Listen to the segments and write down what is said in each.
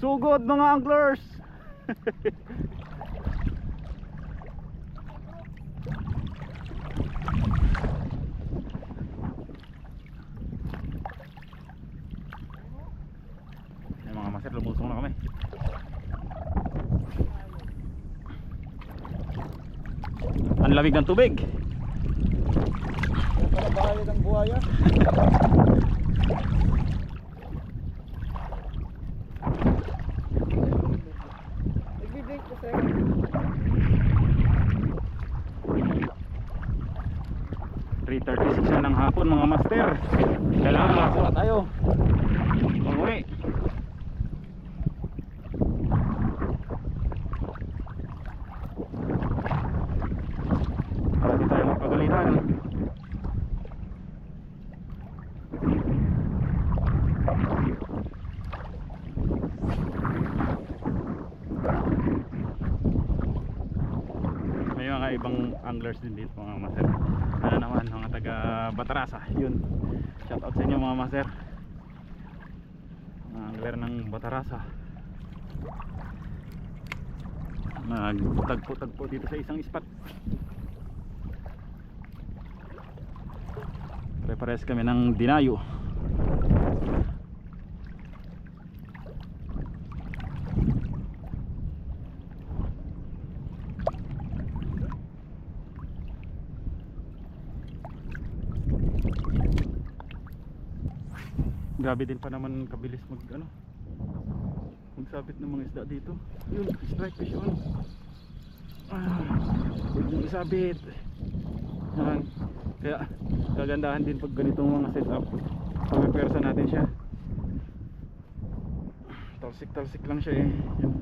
Sugod mga anglers. Ay, mga master, lumusong na kami. Ang lamig ng tubig. Yan pala bahay ng buhaya. Nagbi-break po sir. 3:36 na ng hapon mga master. Kailangan makakuha tayo. Umuwi. Para di tayo magpagalitan. May mga ibang anglers din dito mga master. Ano naman, mga taga Batarasa. Yun, shout out sa inyo mga master, mga angler ng Batarasa. Nagtagpo-tagpo dito sa isang spot. Pare-pares kami ng dinayo. Grabe din pa naman kabilis magsabit ng mga isda dito. Yun, strike fish on. Huwag yung isabit. Yan. Kaya kagandahan din pag ganitong mga setup. Pagpipersa natin siya. Talsik-talsik lang siya eh. Yung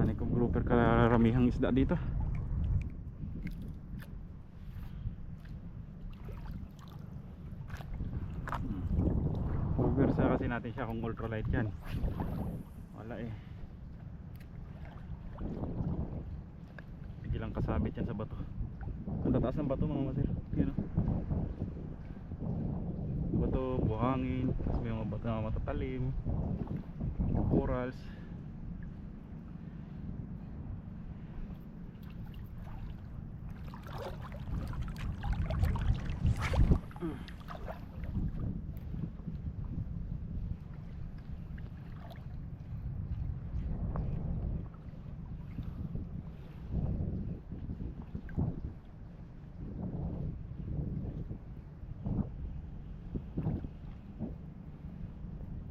honeycomb grouper, karamihang isda dito. Pagpipersa kasi natin siya kung ultralight yan. Wala eh. Biglang kasabit yan sa bato. Ang tataas ng bato mga master. Yun o. Bato, buhangin. Tapos may mga bato na matatalim. Corals.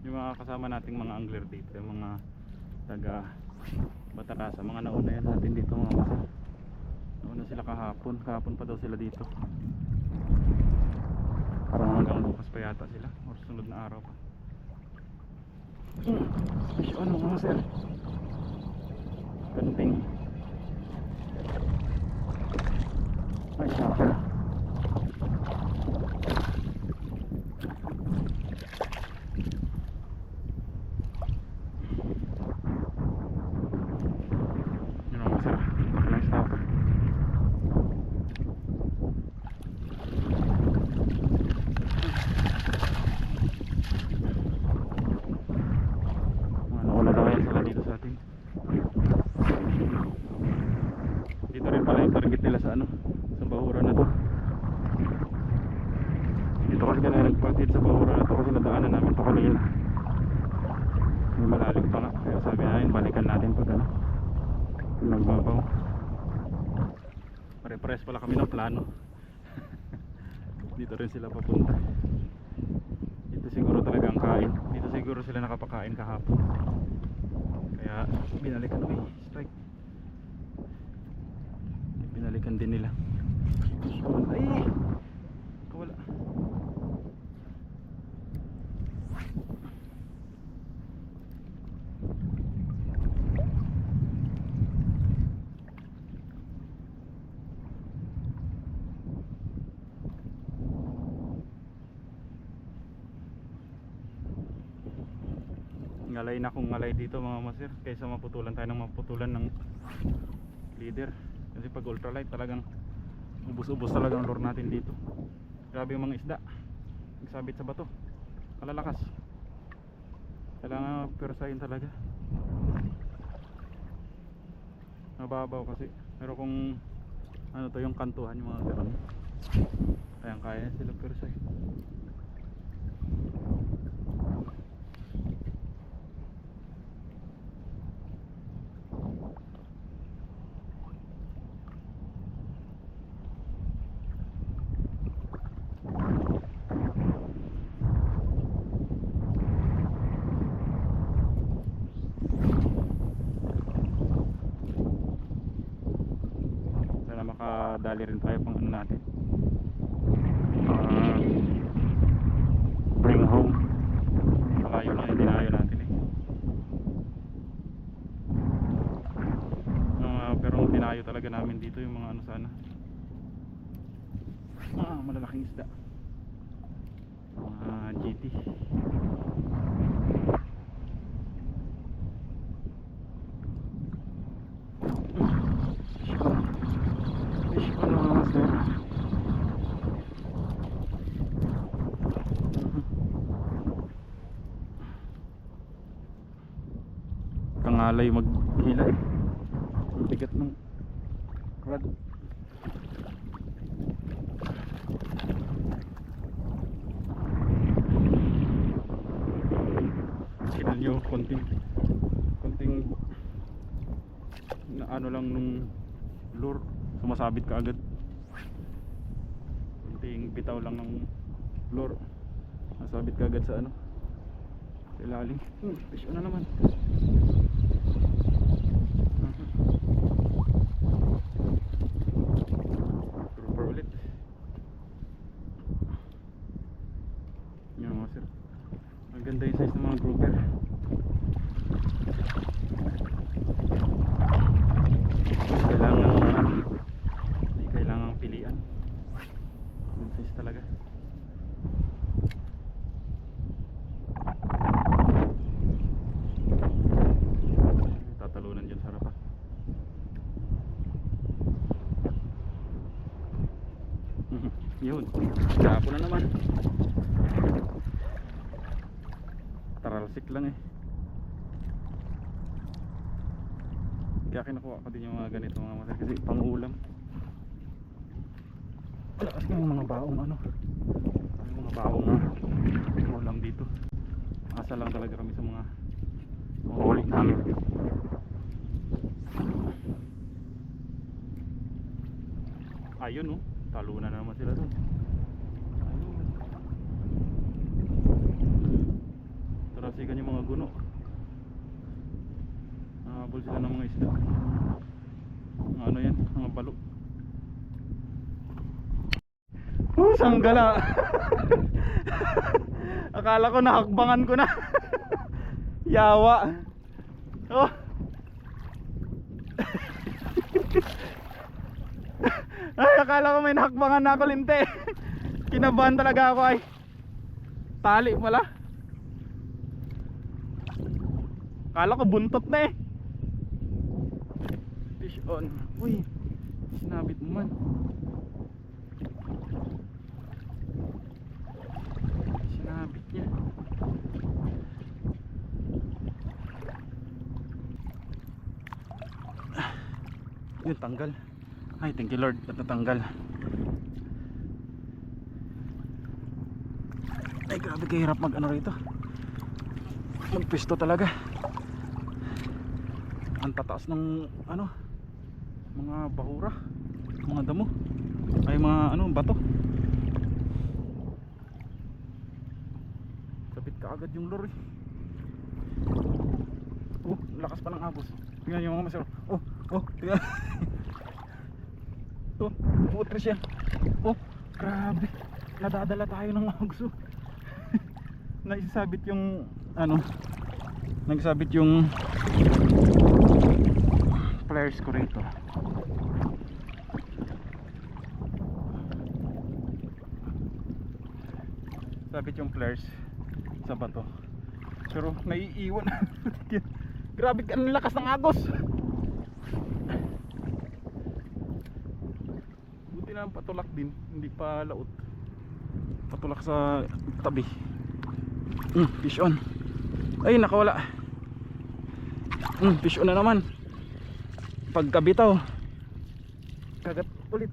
Yung mga kasama nating mga angler dito, yung mga taga Batarasa, mga nauna yan natin dito mga master. Nauna sila kahapon pa daw sila dito. Parang hanggang bukas pa yata sila, or sunod na araw pa. Fish on mga master. Kanting. Ay shopper. Dito rin pala yung target nila sa sa bahura na to. Dito kasi kaya nagpartid sa bahura na to kasi nadaanan namin to kanina. May malalim pa nga, kaya sabi namin balikan natin pag nagbabaw. Pare-pares pala kami ng plano. Dito rin sila papunta. Dito siguro talaga ang kain. Dito siguro sila nakapakain kahapon. Kaya binalikan kami strike. Binalikan din nila. Ay! Kawala. Ngalay na kung ngalay dito mga master, kaysa maputulan tayo ng maputulan ng leader. Kasi pag ultralight talagang ubos-ubos talaga ang lure natin dito. Grabe yung mga isda nagsabit sa bato, kalalakas. Kailangan persahin talaga. Mababaw kasi. Pero kung ano to yung kantuhan, yung mga ganun, kaya sila persahin. Sana makadali rin tayo pang ano natin, bring home. Malayo lang yung dinayo natin eh. Pero ang dinayo talaga namin dito yung mga ano sana, malalaking isda, mga GT. Fish on mga master. Kangalay maghila eh. Ang bigat ng rod. Tignan nyo, konting na ano lang nung lure, sumasabit ka agad. Konting bitaw lang ng lure, nasabit ka agad sa ano, sa ilalim. Fish on na naman. Grouper ulit. Yan mga sir, ang ganda yung size ng mga grouper. Hindi kailangan pilian. Good size talaga. Tatalunan dyan sa harapan. Yun, gapo na naman. Taralsik lang eh. Kaya kinukuha ko din yung mga ganito mga master, kasi pang ulam. Lakas ng mga baong ano, yung mga baong ulam dito. Asa lang talaga kami sa mga huli namin. Ayun oh, talunan na naman sila doon. Ayun, tarasikan yung mga guno. Habol sila ng mga isda. Ano yan? Mga balo. Sanggala. Akala ko nahakbangan ko na. Yawa. Oh. Ay, akala ko may nahakbangan na ako, linte. Kinabahan talaga ako ay. Tali pala. Akala ko buntot na eh. Fish on. Uy, sinabit mo man. Sinabit niya. Yun, tanggal. Ay, thank you Lord at natanggal. Ay, grabe kahirap mag ano rito, magpisto talaga. Ang tataas ng ano, mga bahura, mga damo, ay mga ano, bato. Sabit ka agad yung lure. Oh, lakas pa ng agos. Tingnan yung mga master. Oh, tingnan. Oh, putre siya. Oh, grabe. Nadadala tayo ng agos. Naisabit yung ano, nagsabit yung flares ko rito. Sabit yung flares sa bato, pero naiiwan. Grabe, ang lakas ng agos. Buti na patulak din, hindi pa laot. Patulak sa tabi. Fish on. Ay, nakawala. Fish on na naman. Pagkabitaw, kagat ulit.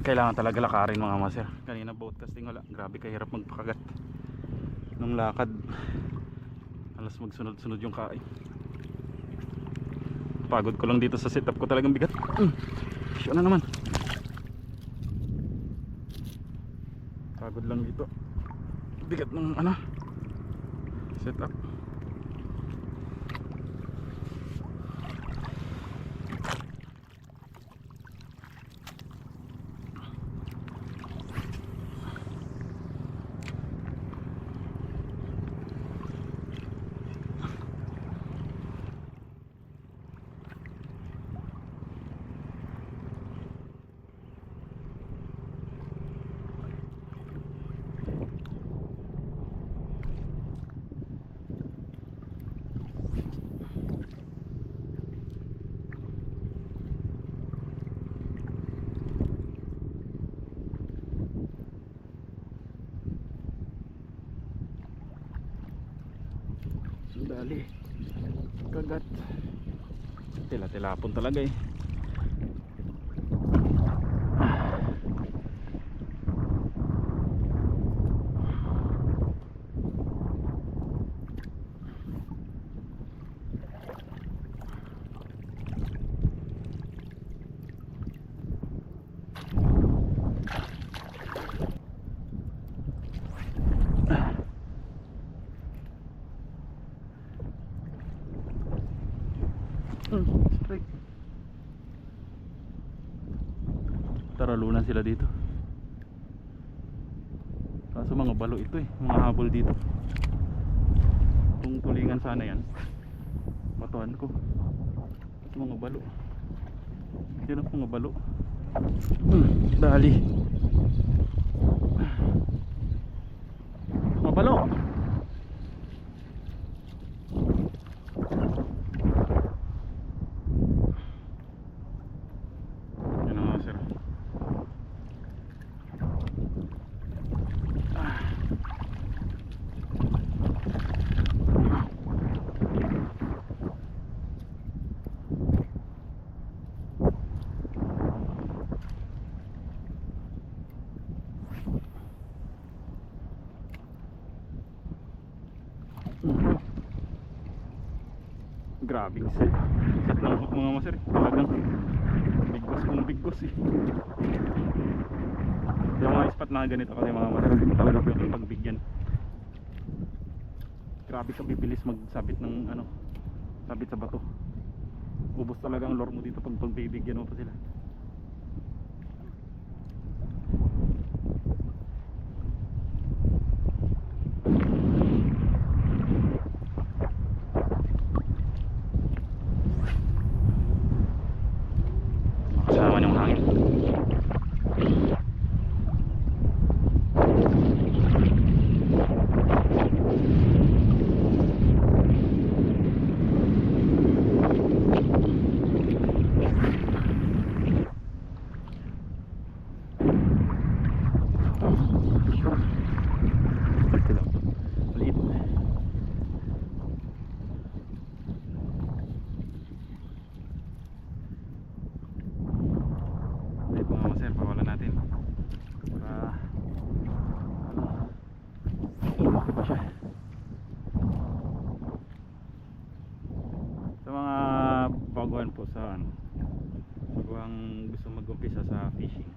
Kailangan talaga lakarin mga master. Kanina boat casting wala, grabe kahirap magpakagat nung lakad. Alas magsunod-sunod yung kain. Pagod ko lang dito sa setup ko, talagang bigat. Siya na naman. Pagod lang dito. Bigat ng ano, setup. Sundali, kagat. Tila-tilapon talaga eh. Strike. Taralunan sila dito. Kaso mga balo ito eh, mga habol dito. Kung tulingan sana yan, batuhan ko. Kaso mga balo. Yan ang mga balo. Dali. Mga balo. Grabe set ng hook mga master, talagang bigos kung bigos eh. Yung mga spot na ganito kasi mga master, talaga po yung pagbigyan. Grabe ka bibilis magsabit ng ano, sabit sa bato. Ubos talaga ang lure mo dito pag pagbibigyan mo pa sila. Yung hangin. Lumaki pa siya. Sa mga baguhan po sa ano, baguhang gusto mag-umpisa sa fishing,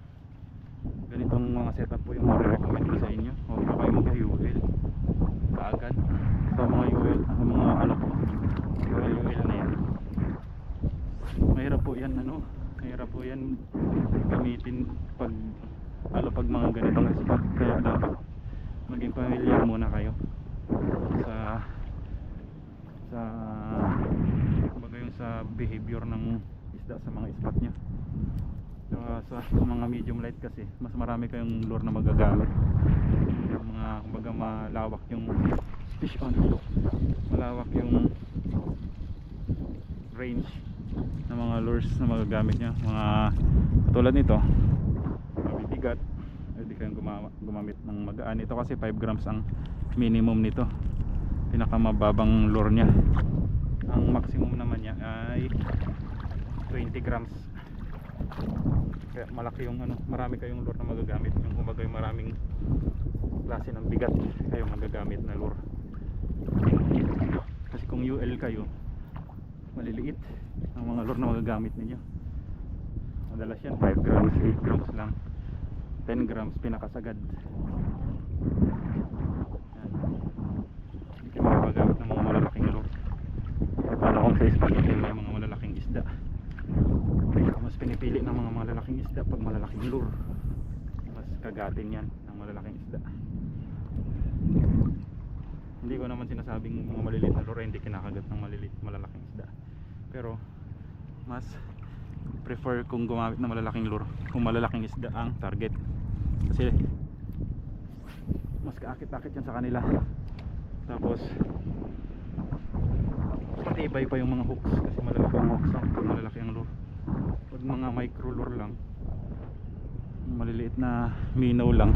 ganitong mga setup po yung recommend ko sa inyo. Huwag po kayo mag-UL kaagad sa mga UL, mga ano po, UL na yan. Mahirap po yan, ano, mahirap po yan gamitin pag pag mga ganitong spot. Kaya dapat maging familiar muna kayo sa kumbaga yung sa behavior ng isda sa mga spot nya. Sa mga medium light kasi mas marami kayong lure na magagamit. Yung mga kumbaga malawak yung fish on, malawak yung range ng mga lures na magagamit nyo. Mga katulad nito, mabibigat, pwede kayong gumamit ng magaan. Ito kasi 5 grams ang minimum nito, pinakamababang lure nya. Ang maximum naman niya ay 20 grams. Kaya malaki yung ano, marami kayong lure na magagamit. Yung kumbaga yung maraming klase ng bigat kayong magagamit na lure. Kasi kung UL kayo, maliliit ang mga lure na magagamit ninyo. Madalas yan 5 grams, 8 grams lang, 10 grams pinakasagad. Yan. Hindi kayo magagamit ng mga malalaking lure. Paano kung sa spaghetti may mga malalaking isda? Mas pinipili ng mga malalaking isda pag malalaking lure. Mas kagatin yan ng malalaking isda. Hindi ko naman sinasabing mga maliliit na lure hindi kinakagat ng malalaking isda. Pero mas prefer kung gumamit ng malalaking lure kung malalaking isda ang target. Kasi mas kaakit-akit yan sa kanila. Tapos matibay pa yung mga hooks kasi malalaki ang hooks pag malalaki ang lure. Pag mga micro lure lang, maliliit na minnow lang,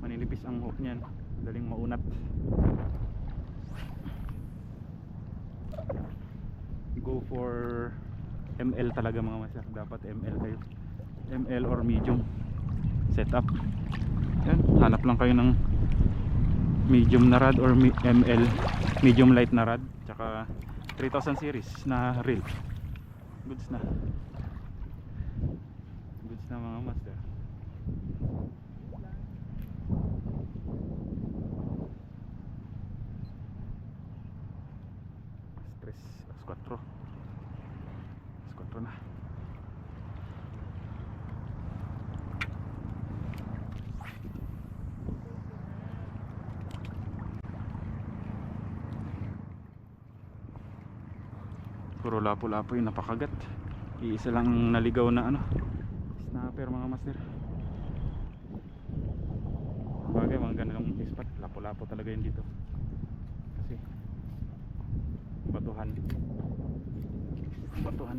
maninipis ang hook niyan, daling maunat. Go for ML talaga mga master, dapat ML kayo, ML or medium setup. Yan, hanap lang kayo ng medium na rod or ML, medium light na rod, tsaka 3000 series na reel. Goods na mga master. Stress alas 4 na. Puro lapo-lapo yung napakagat. Iisa lang naligaw na ano, snapper mga master. Bagay mga ganang spot, lapo-lapo talaga yun dito. Kasi batuhan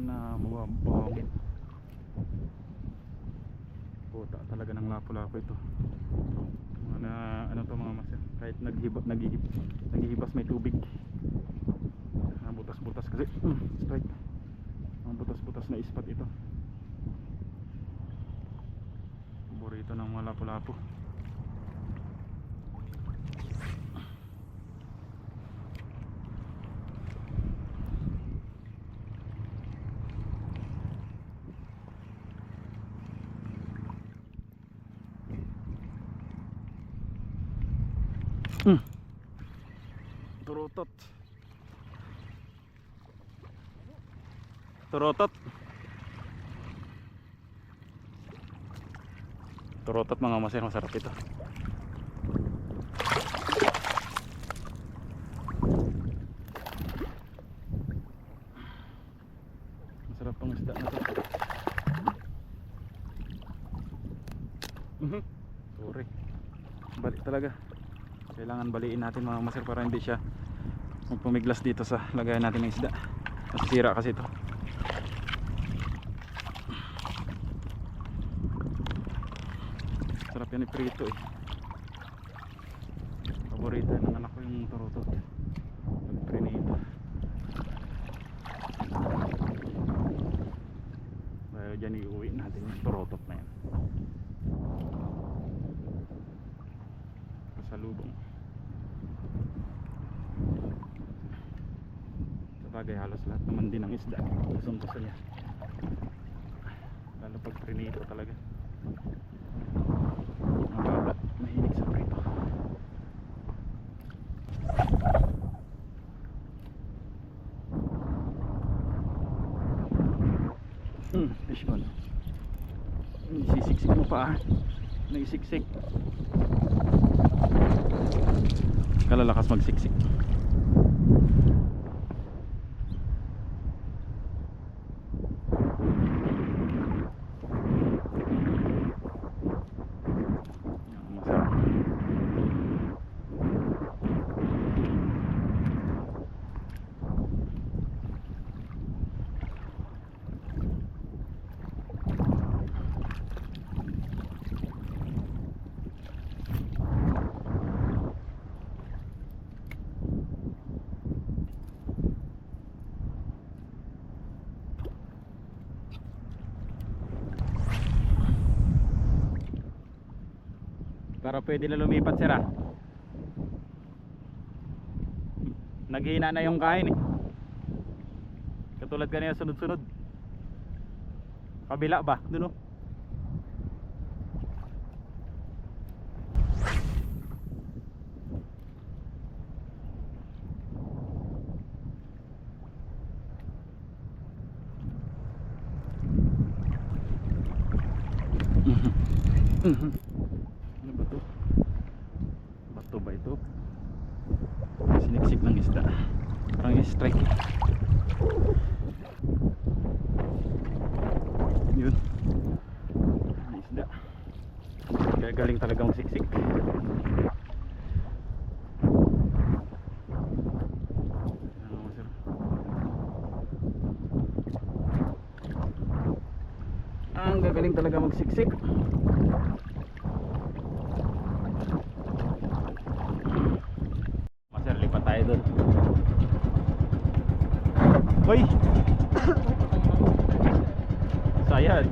na mababangin. Puta talaga ng lapo-lapo ito. Mga na ano to mga master, kahit naghihibas may tubig. Butas-butas kasi strike. Ang butas-butas na ispat ito. Paborito ng mga lapu-lapu. Turutot. Turutot mga maser, masarap ito. Masarap pang isda na to. Sorry. Balik talaga. Kailangan baliin natin mga maser para hindi siya magpumiglas dito sa lagayan natin ng isda. Masisira kasi ito. Sarap yan iprito eh. Paborito ng anak ko yung turutot. Pagprinito. Dahil dyan iuwi natin yung turutot na yan. Pasalubong. Sabagay halos lahat naman din ng isda. Gusto niya. Lalo pag prinito talaga. Mahilig sa prito. Fish on. Isisiksik mo pa. Naisiksik. Kalalakas magsiksik. Para pwede na lumipat sir ah. Naghihina na yung kain eh. Katulad kanina sunod-sunod. Kabila ba? Doon oh. Ano ba to? Bato ba ito? Siniksik ng isda. Parang strike. Yun. May isda. Kaya galing talaga magsiksik. Ano sir? Ang gagaling talaga magsiksik. Maser, lipat tayo doon. Hoy! Sayad.